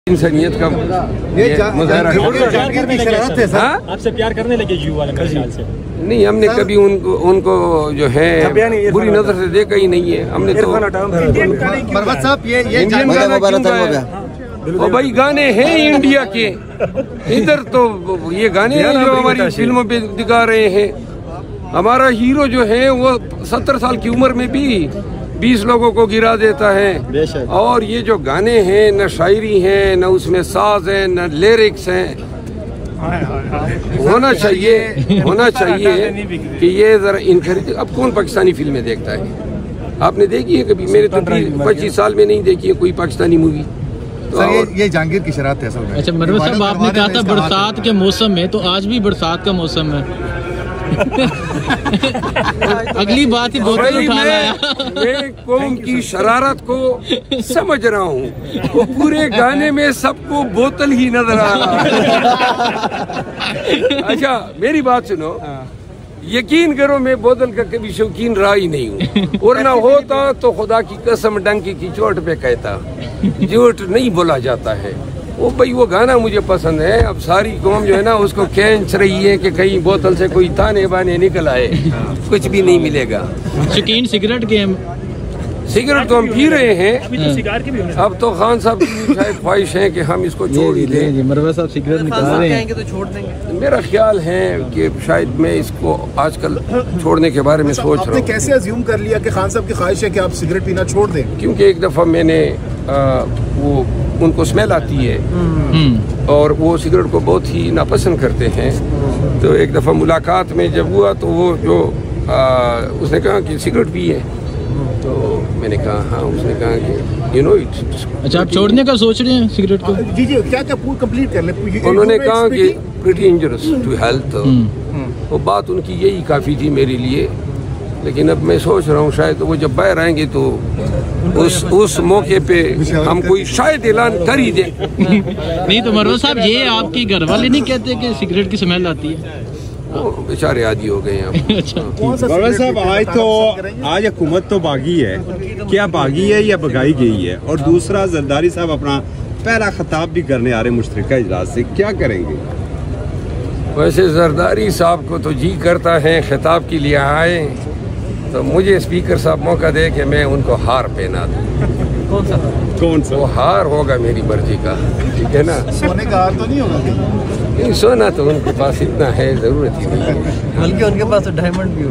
इंसानियत का मुजाहरा है। आपसे प्यार करने लगे युवा वाले मेरे ख्याल से। नहीं, हमने कभी उनको जो है बुरी नजर से देखा ही नहीं है। हमने तो ये भाई गाने हैं इंडिया के, इधर तो ये गाने हैं जो हमारी फिल्मों पे दिखा रहे हैं। हमारा हीरो जो है वो 70 साल की उम्र में भी 20 लोगों को गिरा देता है। और ये जो गाने हैं न शायरी है, न उसमें साज है, न लिरिक्स हैं। होना चाहिए कि ये जरा इनकरेज। अब कौन पाकिस्तानी फिल्में देखता है? आपने देखी है कभी? मेरे तो 25 साल में नहीं देखी है कोई पाकिस्तानी मूवी। तो ये जहांगीर की शरारत है असल में। अच्छा मरवा साहब, आपने कहा था बरसात के मौसम में, तो आज भी बरसात का मौसम है। अगली बात ही बोतल उठा लाया। मैं कौम की शरारत को समझ रहा हूँ। वो पूरे गाने में सबको बोतल ही नजर आ रहा। अच्छा मेरी बात सुनो, यकीन करो मैं बोतल का कभी शौकीन रहा ही नहीं हूँ। और ना होता तो खुदा की कसम डंकी की चोट पे कहता। झूठ नहीं बोला जाता है। वो भाई वो गाना मुझे पसंद है। अब सारी कौम जो है ना उसको खींच रही है कि कहीं बोतल से कोई ताने बाने निकल आए। कुछ भी नहीं मिलेगा। शौकीन सिगरेट के सिगरेट तो हम पी रहे हैं। अब तो खान साहब की शायद ख्वाहिश है कि हम इसको छोड़ ही दें। मरवा साहब सिगरेट निकाल रहे हैं तो छोड़ देंगे। मेरा ख्याल है कि शायद मैं इसको आजकल छोड़ने के बारे में सोच रहा हूँ। कैसे अज्यूम कर लिया कि खान साहब की ख्वाहिश है कि आप सिगरेट पीना छोड़ दें? क्योंकि एक दफ़ा मैंने वो उनको स्मेल आती है और वो सिगरेट को बहुत ही नापसंद करते हैं। तो एक दफ़ा मुलाकात में जब हुआ तो वो जो उसने कहा कि सिगरेट पी है, तो मैंने कहा हाँ। उसने कहा कि यू नो इट। अच्छा आप छोड़ने का सोच रहे हैं सिगरेट को? जी क्या पूरा कंप्लीट कर ले। उन्होंने कहा कि प्रीटी इंजरियस टू हेल्थ। वो बात उनकी यही काफ़ी थी मेरे लिए। लेकिन अब मैं सोच रहा हूँ शायद वो जब बाहर आएंगे तो उस मौके पे हम कोई शायद ऐलान कर ही दे। नहीं तो मरवा साहब, ये आपके घर वाले नहीं कहते कि सिगरेट की स्मेल आती है? बेचारे आदि हो गए हैं। अच्छा मरवा साहब, आज हुकूमत तो बागी है। क्या बागी है या भगाई गई है? और दूसरा जरदारी साहब अपना पहला खिताब भी करने आ रहे मुश्तरका इजलास से, क्या करेंगे? वैसे जरदारी साहब को तो जी करता है खिताब के लिए आए, तो मुझे स्पीकर साहब मौका दे कि मैं उनको हार पहना दूं। कौन सा? वो हार होगा मेरी मर्जी का, ठीक है ना? सोने का हार तो नहीं होगा? नहीं, सोना तो उनके पास इतना है, जरूरत ही नहीं है। बल्कि उनके पास तो डायमंड भी हो।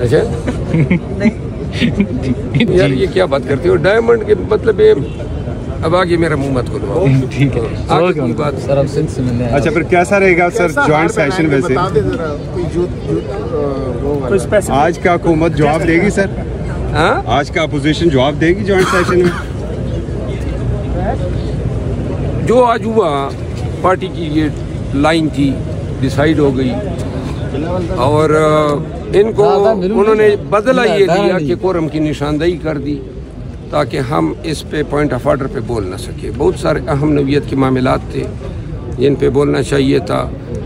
अच्छा नहीं यार ये क्या बात करते हो? डायमंड के मतलब ये अब आगे मेरा मुंह मत खुलवाओ। ठीक है आगे की बात सर, अब सिंध से मिलने। अच्छा फिर कैसा रहेगा सर जॉइंट सेशन? वैसे आज का हुकूमत जवाब देगी सर? हाँ, आज का अपोजिशन जवाब देगी जॉइंट सेशन में? जो आज हुआ पार्टी की ये लाइन थी, डिसाइड हो गई। और इनको उन्होंने बदला ये दिया कि कोरम की निशानदेही कर दी ताकि हम इस पे पॉइंट ऑफ ऑर्डर पे बोल ना सके। बहुत सारे अहम नौइयत के मामलात थे जिन पे बोलना चाहिए था।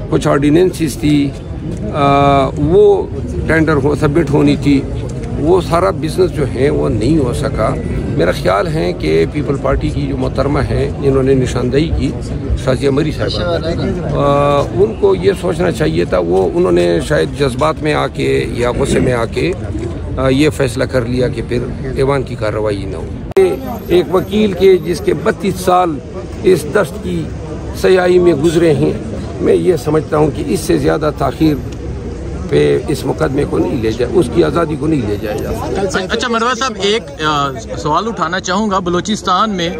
कुछ ऑर्डिनेंसेस थी, वो टेंडर सबमिट होनी थी। वो सारा बिजनेस जो है वो नहीं हो सका। मेरा ख्याल है कि पीपल पार्टी की जो मोहतरमा है जिन्होंने निशानदेही की, शाजिया मरी साहब, उनको ये सोचना चाहिए था। वो उन्होंने शायद जज्बात में आके या गुस्से में आके ये फैसला कर लिया कि फिर ऐवान की कार्रवाई न हो। एक वकील के जिसके 32 साल इस दस्त की सयाही में गुजरे हैं, मैं ये समझता हूँ कि इससे ज़्यादा ताख़ीर पे इस मुकदमे को नहीं ले जाए, उसकी आज़ादी को नहीं ले जाया जा सकता। अच्छा मरवा साहब, एक सवाल उठाना चाहूँगा। बलूचिस्तान में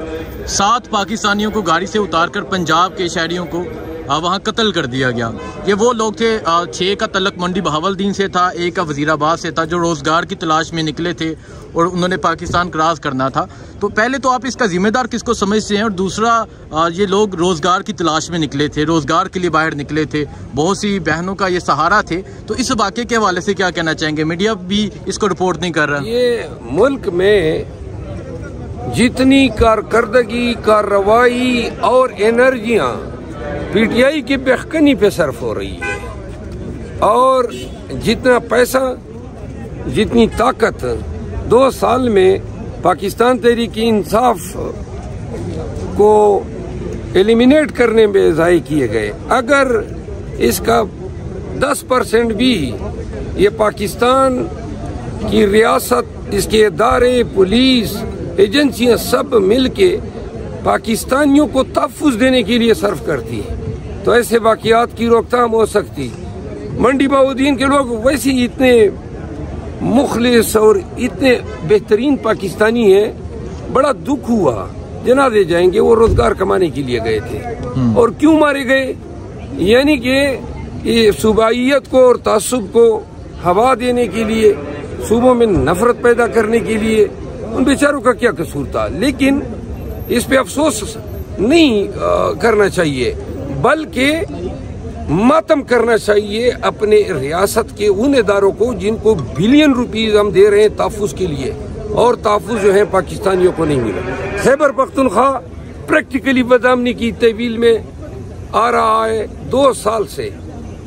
7 पाकिस्तानियों को गाड़ी से उतारकर पंजाब के शहरियों को वहाँ कत्ल कर दिया गया। ये वो लोग थे, 6 का तलक मंडी बहावलदीन से था, 1 का वजीराबाद से था, जो रोज़गार की तलाश में निकले थे और उन्होंने पाकिस्तान क्रॉस करना था। तो पहले तो आप इसका जिम्मेदार किसको समझते हैं? और दूसरा, ये लोग रोज़गार की तलाश में निकले थे, रोज़गार के लिए बाहर निकले थे, बहुत सी बहनों का ये सहारा थे। तो इस वाक़े के हवाले से क्या कहना चाहेंगे? मीडिया भी इसको रिपोर्ट नहीं कर रहा। ये मुल्क में जितनी कारकर्दगी, कार्रवाई और एनर्जियाँ पीटीआई की बेखनी पे सर्फ हो रही है, और जितना पैसा, जितनी ताकत 2 साल में पाकिस्तान तहरीक इंसाफ को एलिमिनेट करने में ज़ाय किए गए। अगर इसका 10% भी ये पाकिस्तान की रियासत, इसके इदारे, पुलिस, एजेंसियां सब मिलके पाकिस्तानियों को तहफ़्फ़ुज़ देने के लिए सर्व करती है तो ऐसे वाक़यात की रोकथाम हो सकती। मंडी बाउद्दीन के लोग वैसे ही इतने मुखलिस और इतने बेहतरीन पाकिस्तानी हैं, बड़ा दुख हुआ। जनाजे जाएंगे, वो रोजगार कमाने के लिए गए थे और क्यों मारे गए? यानी कि ये सूबाइयत को और तासुब को हवा देने के लिए, सूबों में नफरत पैदा करने के लिए। उन बेचारों का क्या कसूर था? लेकिन इस पे अफसोस नहीं करना चाहिए, बल्कि मातम करना चाहिए अपने रियासत के उन इदारों को जिनको बिलियन रुपीस हम दे रहे हैं तहफ़्फ़ुज़ के लिए, और तहफ़्फ़ुज़ जो है पाकिस्तानियों को नहीं मिला। खैबर पख्तूनख्वा प्रैक्टिकली बदअमनी की तहवील में आ रहा है 2 साल से,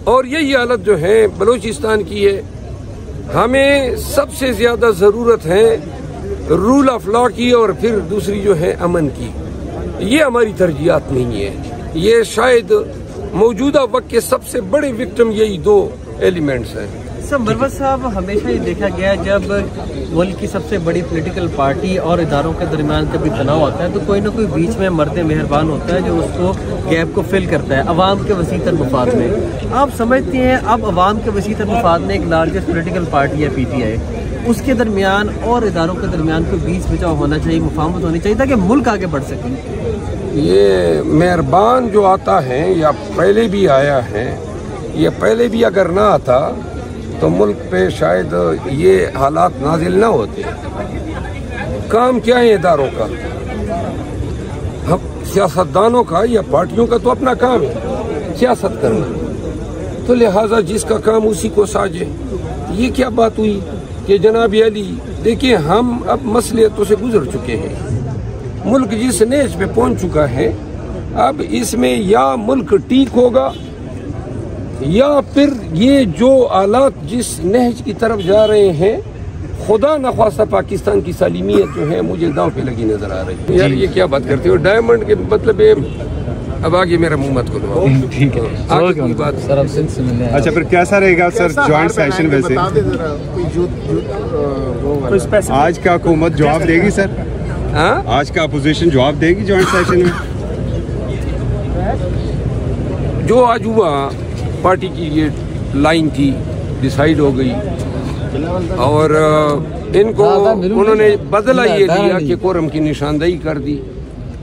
और यही हालत जो है बलूचिस्तान की है। हमें सबसे ज्यादा जरूरत है रूल ऑफ लॉ की, और फिर दूसरी जो है अमन की। ये हमारी तरजीहात नहीं है। ये शायद मौजूदा वक्त के सबसे बड़े विक्टिम यही 2 एलिमेंट्स हैं। सर मरवत साहब, हमेशा ये देखा गया जब मुल्क की सबसे बड़ी पॉलिटिकल पार्टी और इदारों के दरमियान कभी तनाव आता है तो कोई ना कोई बीच में मर्द मेहरबान होता है जो उसको गैप को फिल करता है अवाम के वसीतर मफाद में। आप समझते हैं अब अवाम के वसीतर मफाद में एक लार्जेस्ट पॉलिटिकल पार्टी है PTI, उसके दरमियान और इदारों के दरमियान कोई बीच बचाव होना चाहिए, मुफाहमत होनी चाहिए ताकि मुल्क आगे बढ़ सके। ये मेहरबान जो आता है या पहले भी आया है, ये पहले भी अगर ना आता तो मुल्क पे शायद ये हालात नाजिल ना होते। काम क्या है इदारों का? हम सियासतदानों का या पार्टियों का तो अपना काम है सियासत करना, तो लिहाजा जिसका काम उसी को साजे। ये क्या बात हुई कि जनाब अली, देखिए हम अब मसलियतों से गुजर चुके हैं। मुल्क जिस नेज पे पहुंच चुका है, अब इसमें या मुल्क ठीक होगा या फिर ये जो आलात जिस नहज की तरफ जा रहे हैं, खुदा न ख्वास्ता पाकिस्तान की सालिमियत जो है मुझे दांव पे लगी नजर आ रही है। यार ये क्या बात करते हो? डायमंड के मतलब अब आगे मेरा मुंह मत खोलो। ठीक है, आगे की बात सर अब सिलसिले। अच्छा, फिर कैसा रहेगा सर ज्वाइंट सेशन? वैसे आज का हुकूमत जवाब देगी सर? हाँ, आज का अपोजिशन जवाब देगी ज्वाइंट सेशन में? जो आज हुआ पार्टी की ये लाइन थी, डिसाइड हो गई, और इनको उन्होंने बदला ये दिया कि कोरम की निशानदेही कर दी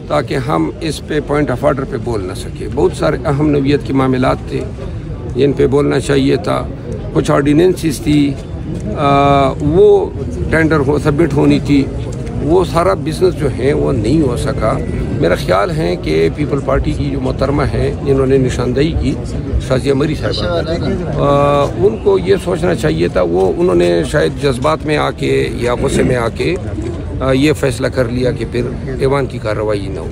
ताकि हम इस पे पॉइंट ऑफ ऑर्डर पे बोल ना सके। बहुत सारे अहम नौइयत के मामलात थे जिन पे बोलना चाहिए था। कुछ ऑर्डिनेंसेस थी, वो टेंडर सबमिट होनी थी, वो सारा बिजनेस जो है वो नहीं हो सका। मेरा ख्याल है कि पीपल पार्टी की जो मोहतरमा है जिन्होंने निशानदेही की, शाजिया मरी साहब, उनको ये सोचना चाहिए था। वो उन्होंने शायद जज्बात में आके या गुस्से में आके ये फैसला कर लिया कि फिर ऐवान की कार्रवाई न हो।